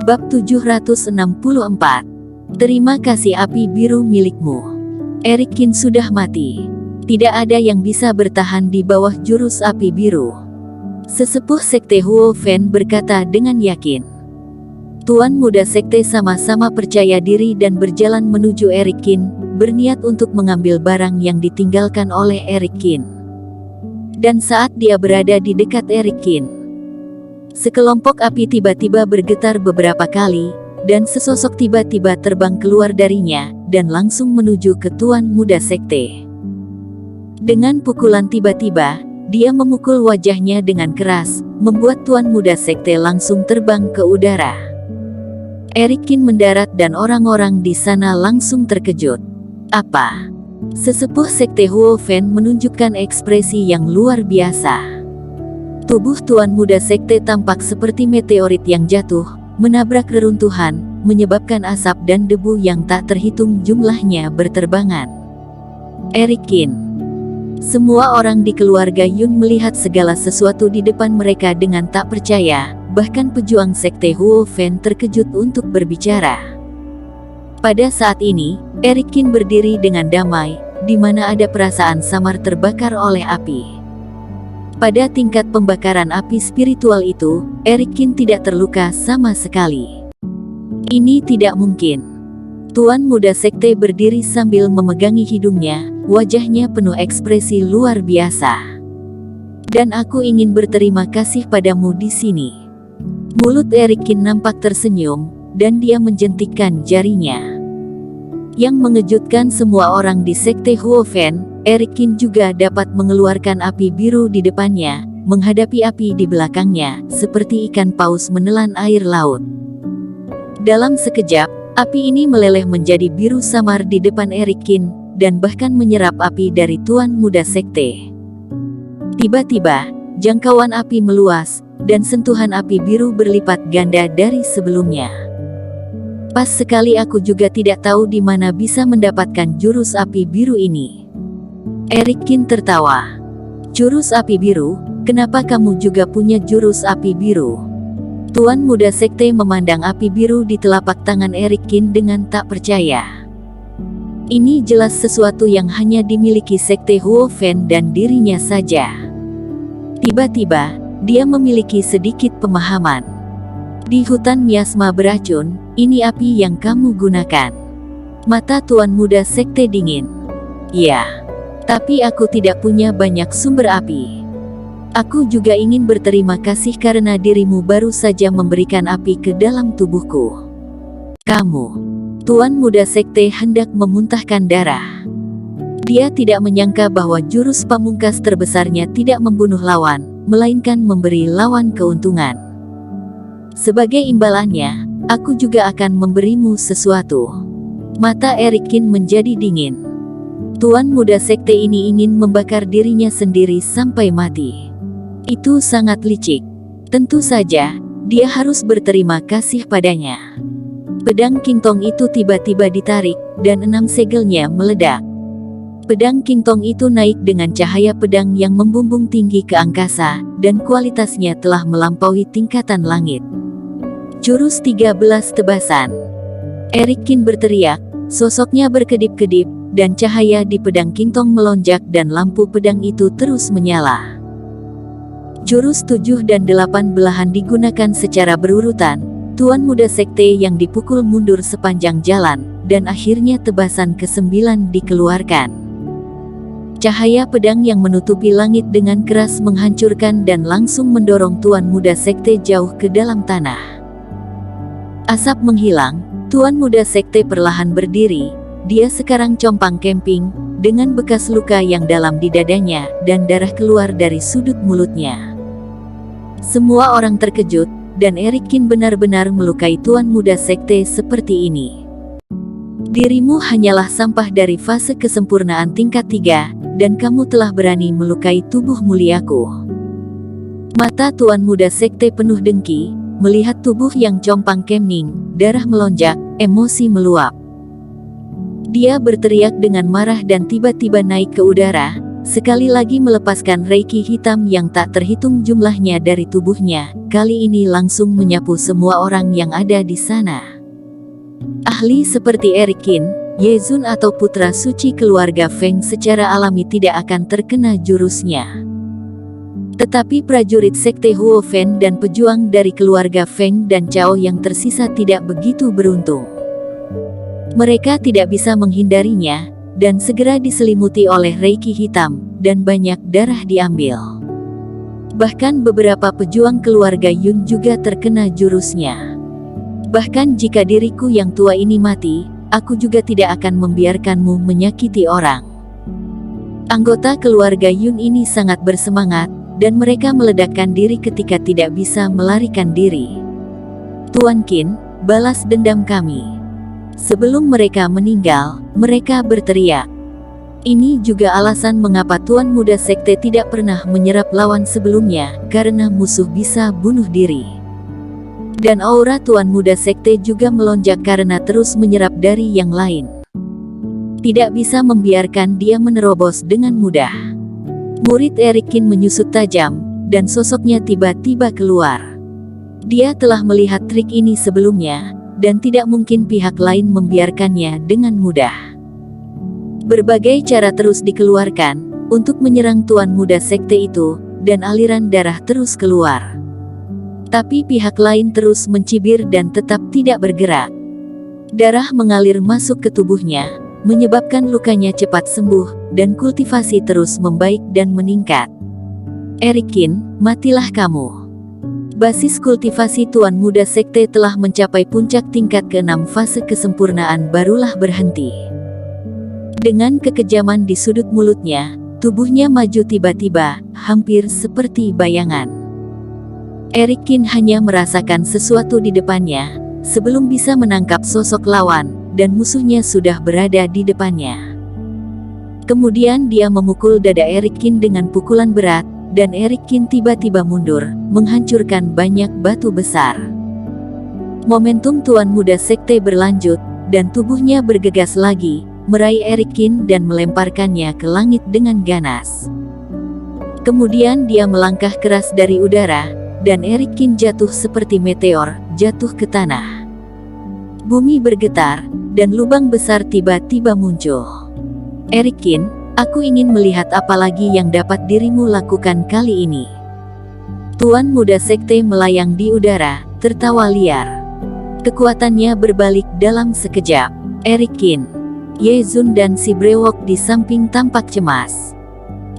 Bab 764. Terima kasih api biru milikmu. Eric Kin sudah mati. Tidak ada yang bisa bertahan di bawah jurus api biru. Sesepuh sekte Huo Fen berkata dengan yakin. Tuan muda sekte sama-sama percaya diri dan berjalan menuju Eric Kin, berniat untuk mengambil barang yang ditinggalkan oleh Eric Kin. Dan saat dia berada di dekat Eric Kin, sekelompok api tiba-tiba bergetar beberapa kali, dan sesosok tiba-tiba terbang keluar darinya, dan langsung menuju ke Tuan Muda Sekte. Dengan pukulan tiba-tiba, dia memukul wajahnya dengan keras, membuat Tuan Muda Sekte langsung terbang ke udara. Eric Kin mendarat dan orang-orang di sana langsung terkejut. Apa? Sesepuh sekte Huo Fen menunjukkan ekspresi yang luar biasa. Tubuh Tuan Muda Sekte tampak seperti meteorit yang jatuh, menabrak reruntuhan, menyebabkan asap dan debu yang tak terhitung jumlahnya berterbangan. Eric Kin. Semua orang di keluarga Yun melihat segala sesuatu di depan mereka dengan tak percaya, bahkan pejuang sekte Huo Fen terkejut untuk berbicara. Pada saat ini, Eric Kin berdiri dengan damai, di mana ada perasaan samar terbakar oleh api. Pada tingkat pembakaran api spiritual itu, Eric Kin tidak terluka sama sekali. Ini tidak mungkin. Tuan Muda Sekte berdiri sambil memegangi hidungnya, wajahnya penuh ekspresi luar biasa. Dan aku ingin berterima kasih padamu di sini. Mulut Eric Kin nampak tersenyum, dan dia menjentikkan jarinya. Yang mengejutkan semua orang di sekte Huo Fen, Eric Kin juga dapat mengeluarkan api biru di depannya, menghadapi api di belakangnya, seperti ikan paus menelan air laut. Dalam sekejap, api ini meleleh menjadi biru samar di depan Eric Kin, dan bahkan menyerap api dari Tuan Muda Sekte. Tiba-tiba, jangkauan api meluas, dan sentuhan api biru berlipat ganda dari sebelumnya. Pas sekali aku juga tidak tahu di mana bisa mendapatkan jurus api biru ini. Eric Kin tertawa. Jurus api biru, kenapa kamu juga punya jurus api biru? Tuan Muda Sekte memandang api biru di telapak tangan Eric Kin dengan tak percaya. Ini jelas sesuatu yang hanya dimiliki sekte Huo Fen dan dirinya saja. Tiba-tiba, dia memiliki sedikit pemahaman. Di hutan miasma beracun, ini api yang kamu gunakan. Mata Tuan Muda Sekte dingin. Ya. Tapi aku tidak punya banyak sumber api. Aku juga ingin berterima kasih karena dirimu baru saja memberikan api ke dalam tubuhku. Kamu. Tuan Muda Sekte hendak memuntahkan darah. Dia tidak menyangka bahwa jurus pamungkas terbesarnya tidak membunuh lawan, melainkan memberi lawan keuntungan. Sebagai imbalannya, aku juga akan memberimu sesuatu. Mata Eric Kin menjadi dingin. Tuan Muda Sekte ini ingin membakar dirinya sendiri sampai mati. Itu sangat licik. Tentu saja, dia harus berterima kasih padanya. Pedang King Tong itu tiba-tiba ditarik, dan 6 segelnya meledak. Pedang King Tong itu naik dengan cahaya pedang yang membumbung tinggi ke angkasa, dan kualitasnya telah melampaui tingkatan langit. Jurus 13 tebasan. Eric Kin berteriak, sosoknya berkedip-kedip, dan cahaya di pedang King Tong melonjak dan lampu pedang itu terus menyala. Jurus 7 dan 8 belahan digunakan secara berurutan, Tuan Muda Sekte yang dipukul mundur sepanjang jalan, dan akhirnya tebasan ke-9 dikeluarkan. Cahaya pedang yang menutupi langit dengan keras menghancurkan dan langsung mendorong Tuan Muda Sekte jauh ke dalam tanah. Asap menghilang, Tuan Muda Sekte perlahan berdiri. Dia sekarang compang camping, dengan bekas luka yang dalam di dadanya, dan darah keluar dari sudut mulutnya. Semua orang terkejut, dan Eric Kin benar-benar melukai Tuan Muda Sekte seperti ini. Dirimu hanyalah sampah dari fase kesempurnaan tingkat 3, dan kamu telah berani melukai tubuh muliaku. Mata Tuan Muda Sekte penuh dengki, melihat tubuh yang compang camping, darah melonjak, emosi meluap. Dia berteriak dengan marah dan tiba-tiba naik ke udara, sekali lagi melepaskan reiki hitam yang tak terhitung jumlahnya dari tubuhnya, kali ini langsung menyapu semua orang yang ada di sana. Ahli seperti Eric Qin, Ye Zun atau putra suci keluarga Feng secara alami tidak akan terkena jurusnya. Tetapi prajurit sekte Huo Fen dan pejuang dari keluarga Feng dan Cao yang tersisa tidak begitu beruntung. Mereka tidak bisa menghindarinya, dan segera diselimuti oleh reiki hitam, dan banyak darah diambil. Bahkan beberapa pejuang keluarga Yun juga terkena jurusnya. Bahkan jika diriku yang tua ini mati, aku juga tidak akan membiarkanmu menyakiti orang. Anggota keluarga Yun ini sangat bersemangat, dan mereka meledakkan diri ketika tidak bisa melarikan diri. Tuan Qin, balas dendam kami. Sebelum mereka meninggal, mereka berteriak. Ini juga alasan mengapa Tuan Muda Sekte tidak pernah menyerap lawan sebelumnya, karena musuh bisa bunuh diri. Dan aura Tuan Muda Sekte juga melonjak karena terus menyerap dari yang lain. Tidak bisa membiarkan dia menerobos dengan mudah. Murid Eric Qin menyusut tajam, dan sosoknya tiba-tiba keluar. Dia telah melihat trik ini sebelumnya, dan tidak mungkin pihak lain membiarkannya dengan mudah. Berbagai cara terus dikeluarkan, untuk menyerang Tuan Muda Sekte itu, dan aliran darah terus keluar. Tapi pihak lain terus mencibir dan tetap tidak bergerak. Darah mengalir masuk ke tubuhnya, menyebabkan lukanya cepat sembuh, dan kultivasi terus membaik dan meningkat. Eric Qin, matilah kamu. Basis kultivasi Tuan Muda Sekte telah mencapai puncak tingkat ke-6 fase kesempurnaan barulah berhenti. Dengan kekejaman di sudut mulutnya, tubuhnya maju tiba-tiba, hampir seperti bayangan. Eric Qin hanya merasakan sesuatu di depannya, sebelum bisa menangkap sosok lawan, dan musuhnya sudah berada di depannya. Kemudian dia memukul dada Eric Qin dengan pukulan berat, dan Eric Qin tiba-tiba mundur, menghancurkan banyak batu besar. Momentum Tuan Muda Sekte berlanjut, dan tubuhnya bergegas lagi, meraih Eric Qin dan melemparkannya ke langit dengan ganas. Kemudian dia melangkah keras dari udara, dan Eric Qin jatuh seperti meteor, jatuh ke tanah. Bumi bergetar, dan lubang besar tiba-tiba muncul. Eric Qin, aku ingin melihat apa lagi yang dapat dirimu lakukan kali ini. Tuan Muda Sekte melayang di udara, tertawa liar. Kekuatannya berbalik dalam sekejap. Eric Qin, Ye Zun dan si brewok di samping tampak cemas.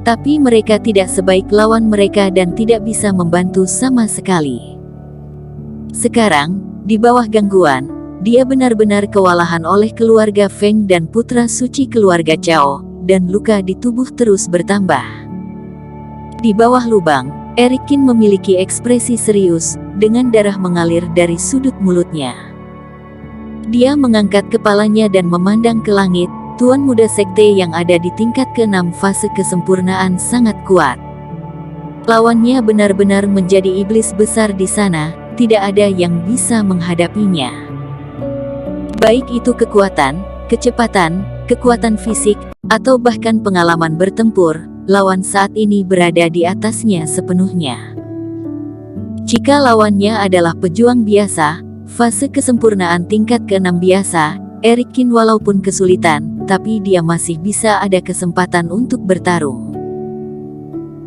Tapi mereka tidak sebaik lawan mereka dan tidak bisa membantu sama sekali. Sekarang, di bawah gangguan, dia benar-benar kewalahan oleh keluarga Feng dan putra suci keluarga Cao, dan luka di tubuh terus bertambah. Di bawah lubang, Eric Qin memiliki ekspresi serius, dengan darah mengalir dari sudut mulutnya. Dia mengangkat kepalanya dan memandang ke langit. Tuan Muda Sekte yang ada di tingkat ke-6 fase kesempurnaan sangat kuat. Lawannya benar-benar menjadi iblis besar di sana, tidak ada yang bisa menghadapinya. Baik itu kekuatan, kecepatan, kekuatan fisik, atau bahkan pengalaman bertempur, lawan saat ini berada di atasnya sepenuhnya. Jika lawannya adalah pejuang biasa, fase kesempurnaan tingkat ke-6 biasa, Eric Qin walaupun kesulitan, tapi dia masih bisa ada kesempatan untuk bertarung.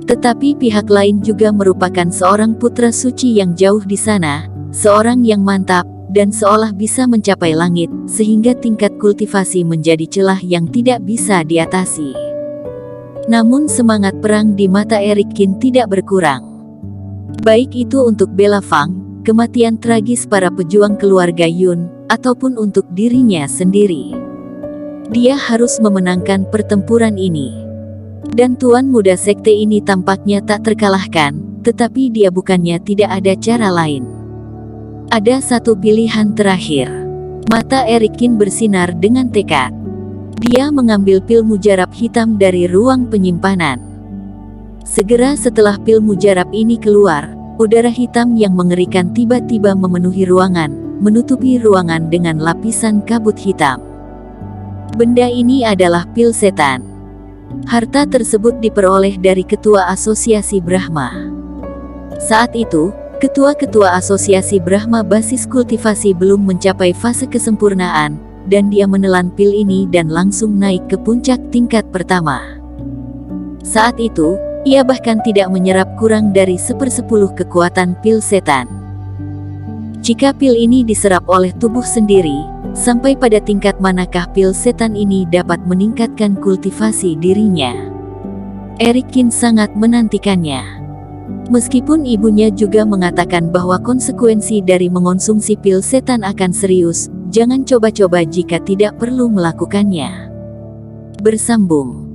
Tetapi pihak lain juga merupakan seorang putra suci yang jauh di sana, seorang yang mantap, dan seolah bisa mencapai langit, sehingga tingkat kultivasi menjadi celah yang tidak bisa diatasi. Namun semangat perang di mata Eric Qin tidak berkurang. Baik itu untuk Bella Fang, kematian tragis para pejuang keluarga Yun, ataupun untuk dirinya sendiri. Dia harus memenangkan pertempuran ini. Dan Tuan Muda Sekte ini tampaknya tak terkalahkan, tetapi dia bukannya tidak ada cara lain. Ada satu pilihan terakhir. Mata Eric Qin bersinar dengan tekad. Dia mengambil pil mujarab hitam dari ruang penyimpanan. Segera setelah pil mujarab ini keluar, udara hitam yang mengerikan tiba-tiba memenuhi ruangan, menutupi ruangan dengan lapisan kabut hitam. Benda ini adalah pil setan. Harta tersebut diperoleh dari Ketua Asosiasi Brahma. Saat itu, Ketua-ketua Asosiasi Brahma basis kultivasi belum mencapai fase kesempurnaan, dan dia menelan pil ini dan langsung naik ke puncak tingkat pertama. Saat itu, ia bahkan tidak menyerap kurang dari 1/10 kekuatan pil setan. Jika pil ini diserap oleh tubuh sendiri, sampai pada tingkat manakah pil setan ini dapat meningkatkan kultivasi dirinya? Eric Kin sangat menantikannya. Meskipun ibunya juga mengatakan bahwa konsekuensi dari mengonsumsi pil setan akan serius, jangan coba-coba jika tidak perlu melakukannya. Bersambung.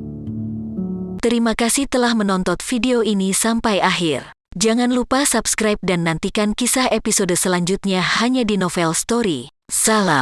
Terima kasih telah menonton video ini sampai akhir. Jangan lupa subscribe dan nantikan kisah episode selanjutnya hanya di Novel Story. Salam.